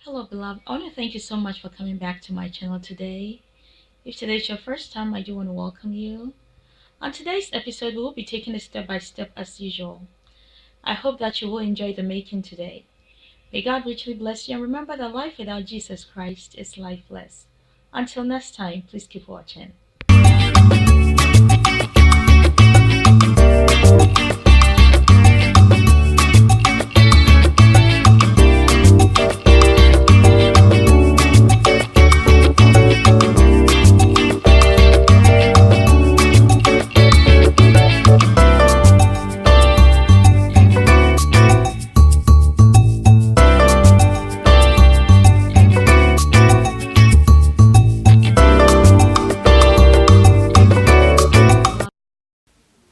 Hello, beloved. I want to thank you so much for coming back to my channel today. If today is your first time, I do want to welcome you. On today's episode, we will be taking it step by step as usual. I hope that you will enjoy the making today. May God richly bless you, and remember that life without Jesus Christ is lifeless. Until next time, please keep watching.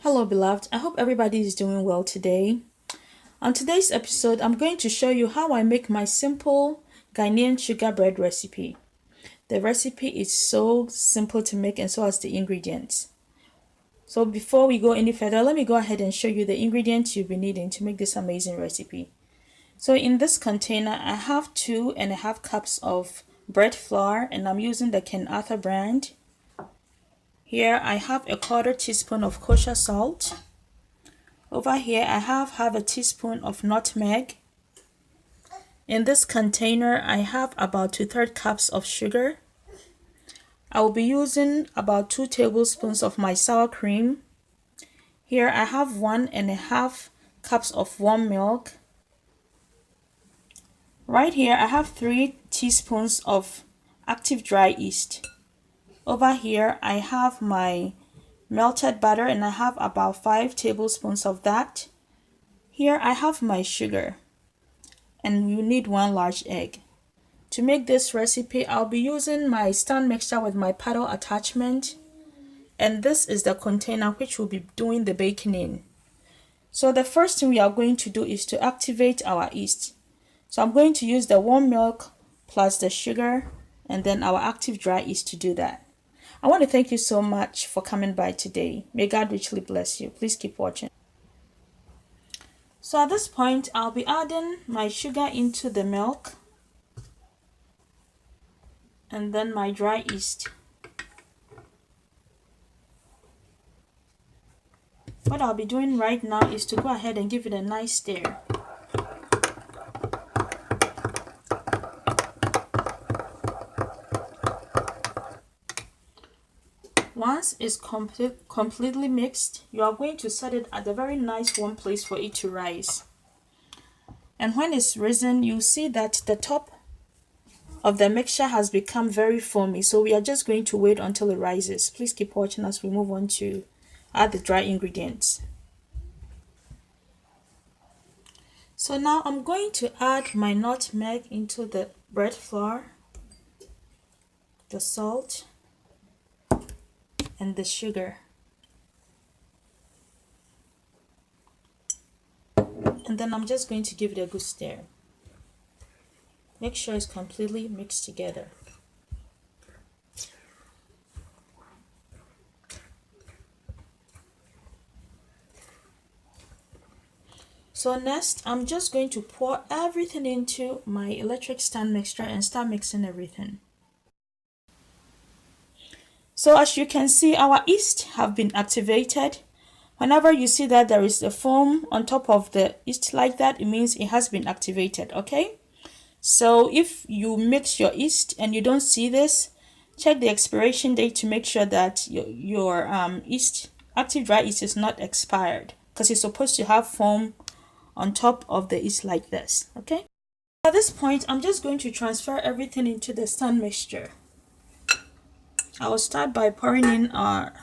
Hello, beloved. I hope everybody is doing well today. On today's episode, I'm going to show you how I make my simple Ghanaian sugar bread recipe. The recipe is so simple to make and so is the ingredients. So before we go any further, let me go ahead and show you the ingredients you'll be needing to make this amazing recipe. So in this container, I have 2.5 cups of bread flour, and I'm using the Ken Arthur brand. Here I have a 1/4 teaspoon of kosher salt. Over here I have half a teaspoon of nutmeg. In this container I have about 2/3 cups of sugar. I will be using about 2 tablespoons of my sour cream. Here I have 1.5 cups of warm milk. Right here I have 3 teaspoons of active dry yeast. Over here I have my melted butter, and I have about 5 tablespoons of that. Here I have my sugar, and you need 1 large egg. To make this recipe, I'll be using my stand mixture with my paddle attachment, and this is the container which we'll be doing the baking in. So the first thing we are going to do is to activate our yeast. So I'm going to use the warm milk plus the sugar and then our active dry yeast to do that. I want to thank you so much for coming by today. May God richly bless you. Please keep watching. So at this point, I'll be adding my sugar into the milk and then my dry yeast. What I'll be doing right now is to go ahead and give it a nice stir. Once it's completely mixed, you are going to set it at a very nice warm place for it to rise. And when it's risen, you see that the top of the mixture has become very foamy. So we are just going to wait until it rises. Please keep watching as we move on to add the dry ingredients. So now I'm going to add my nutmeg into the bread flour, the salt, and the sugar. And then I'm just going to give it a good stir. Make sure it's completely mixed together. So next, I'm just going to pour everything into my electric stand mixture and start mixing everything. So as you can see, our yeast have been activated. Whenever you see that there is a foam on top of the yeast like that, it means it has been activated, okay? So if you mix your yeast and you don't see this, check the expiration date to make sure that your yeast, active dry yeast, is not expired, because it's supposed to have foam on top of the yeast like this, okay? At this point, I'm just going to transfer everything into the stand mixture. I will start by pouring in our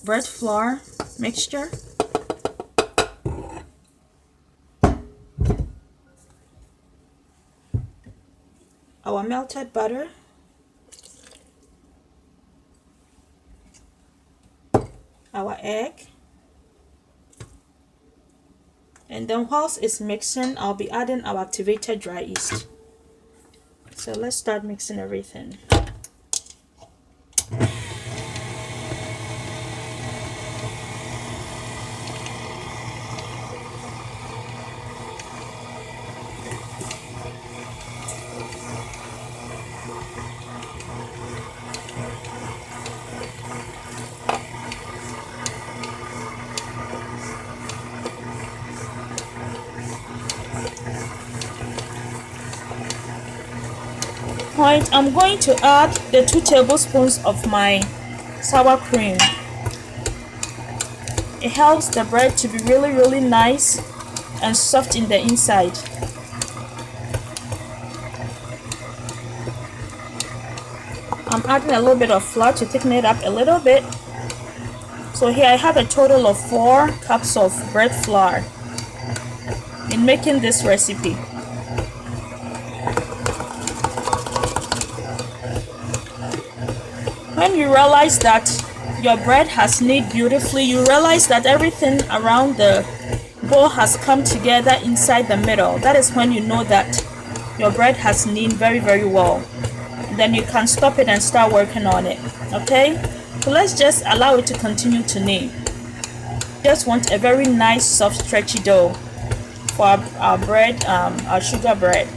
bread flour mixture. Our melted butter. Our egg. And then whilst it's mixing, I'll be adding our activated dry yeast. So let's start mixing everything. point, I'm going to add the 2 tablespoons of my sour cream. It helps the bread to be really nice and soft in the inside. I'm adding a little bit of flour to thicken it up a little bit. So here I have a total of 4 cups of bread flour in making this recipe. When you realize that your bread has kneaded beautifully, you realize that everything around the bowl has come together inside the middle. That is when you know that your bread has kneaded very well. Then you can stop it and start working on it. Okay, so let's just allow it to continue to knead. Just want a very nice soft stretchy dough for our bread, our sugar bread.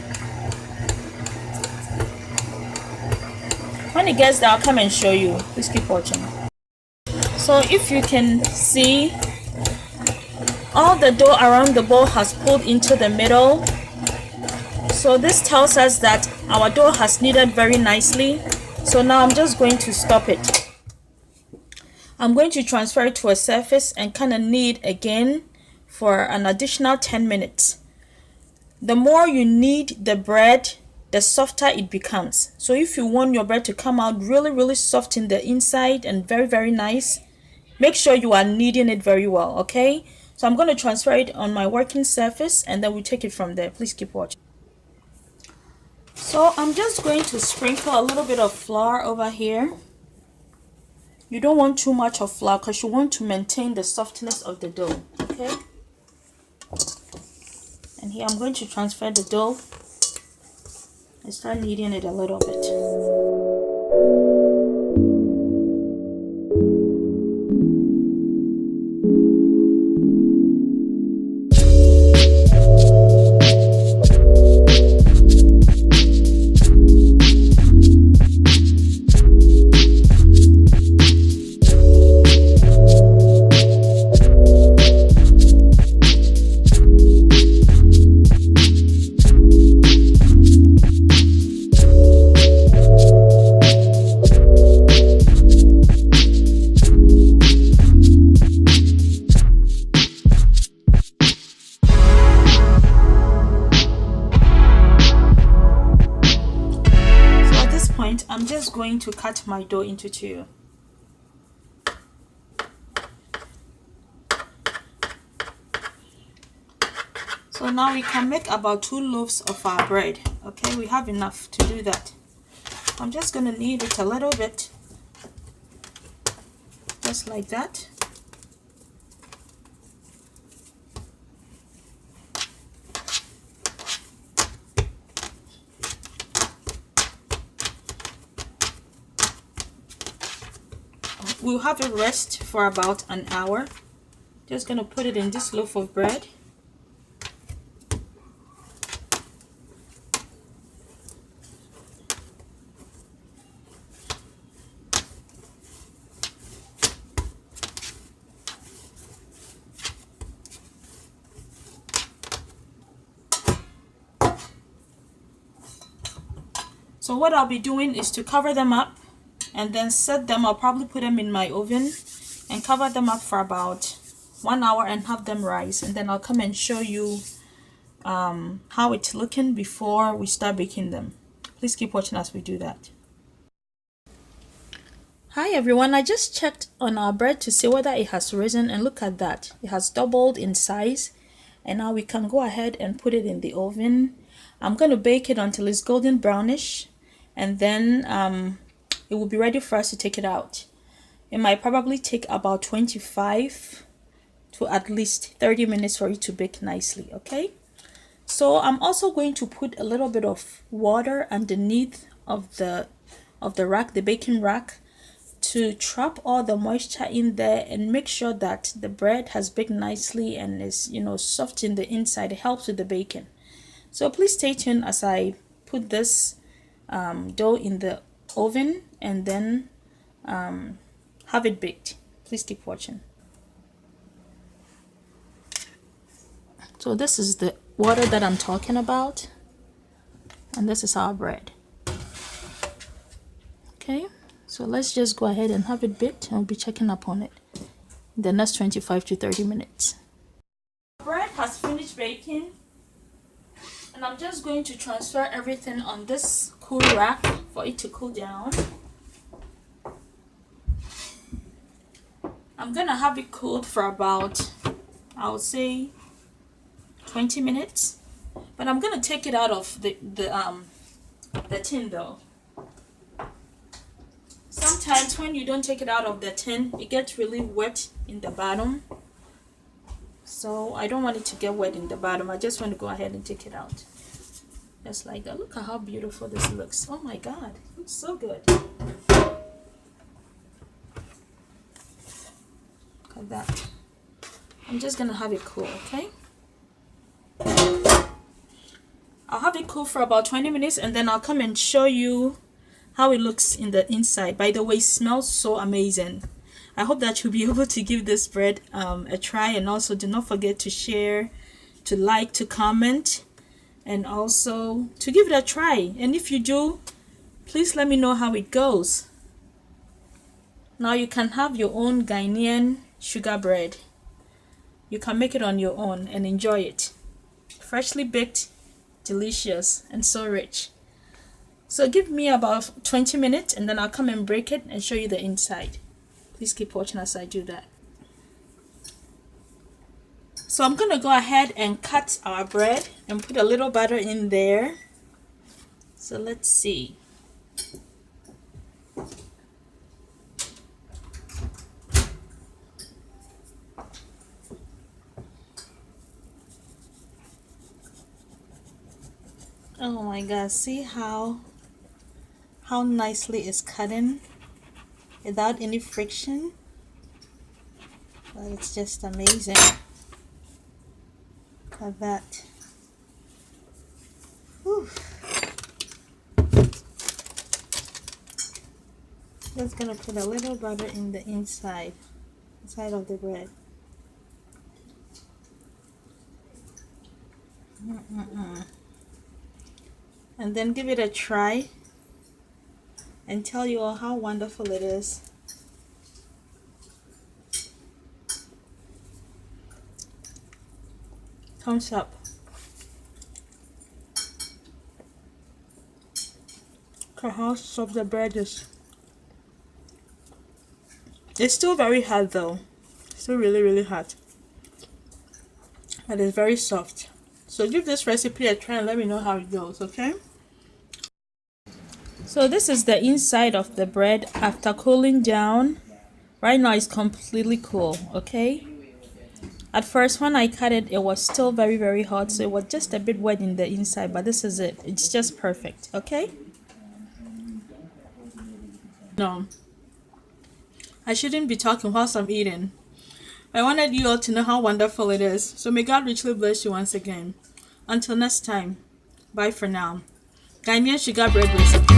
When it gets there, I'll come and show you. Please keep watching. So if you can see, all the dough around the bowl has pulled into the middle. So this tells us that our dough has kneaded very nicely. So now I'm just going to stop it. I'm going to transfer it to a surface and kind of knead again for an additional 10 minutes. The more you knead the bread, the softer it becomes. So if you want your bread to come out really soft in the inside and very nice, make sure you are kneading it very well. Okay, so I'm going to transfer it on my working surface and then we take it from there. Please keep watching. So I'm just going to sprinkle a little bit of flour over here. You don't want too much of flour because you want to maintain the softness of the dough. Okay, and here I'm going to transfer the dough and start kneading it a little bit. I'm just going to cut my dough into 2. So now we can make about 2 loaves of our bread. Okay, we have enough to do that. I'm just going to knead it a little bit, just like that. We'll have it rest for about an hour. Just gonna put it in this loaf of bread. So what I'll be doing is to cover them up and then set them. I'll probably put them in my oven and cover them up for about 1 hour and have them rise, and then I'll come and show you how it's looking before we start baking them. Please keep watching as we do that. Hi everyone, I just checked on our bread to see whether it has risen, and look at that, it has doubled in size. And now we can go ahead and put it in the oven. I'm going to bake it until it's golden brownish, and then it will be ready for us to take it out. It might probably take about 25 to at least 30 minutes for it to bake nicely. Okay, so I'm also going to put a little bit of water underneath of the rack, the baking rack, to trap all the moisture in there and make sure that the bread has baked nicely and is, soft in the inside. It helps with the baking. So please stay tuned as I put this dough in the oven and then have it baked. Please keep watching. So this is the water that I'm talking about, and this is our bread. Okay, so let's just go ahead and have it baked, and I'll be checking up on it in the next 25 to 30 minutes. Bread has finished baking, and I'm just going to transfer everything on this cool rack for it to cool down. I'm gonna have it cooled for about, I would say, 20 minutes, but I'm gonna take it out of the tin though. Sometimes when you don't take it out of the tin, it gets really wet in the bottom. So I don't want it to get wet in the bottom. I just want to go ahead and take it out. Just like that. Look at how beautiful this looks. Oh my God, it looks so good. Look at that. I'm just gonna have it cool, okay? I'll have it cool for about 20 minutes, and then I'll come and show you how it looks in the inside. By the way, it smells so amazing. I hope that you'll be able to give this bread a try, and also do not forget to share, to like, to comment, and also to give it a try. And if you do, please let me know how it goes. Now you can have your own Ghanaian sugar bread. You can make it on your own and enjoy it. Freshly baked, delicious, and so rich. So give me about 20 minutes, and then I'll come and break it and show you the inside. Please keep watching as I do that. So I'm gonna go ahead and cut our bread and put a little butter in there. So let's see. Oh my God, see how nicely it's cutting without any friction. Well, it's just amazing. Look at that. Whew. Just gonna put a little butter in the inside of the bread. And then give it a try and tell you all how wonderful it is. Thumbs up. Look at how soft the bread is. It's still very hot though. Still really hot. But it's very soft. So give this recipe a try and let me know how it goes, okay? So this is the inside of the bread after cooling down. Right now it's completely cool, okay? At first when I cut it, it was still very hot, so it was just a bit wet in the inside, but this is it. It's just perfect, okay? No, I shouldn't be talking whilst I'm eating. I wanted you all to know how wonderful it is. So may God richly bless you once again. Until next time, bye for now. Ghanaian Sugar Bread Recipe.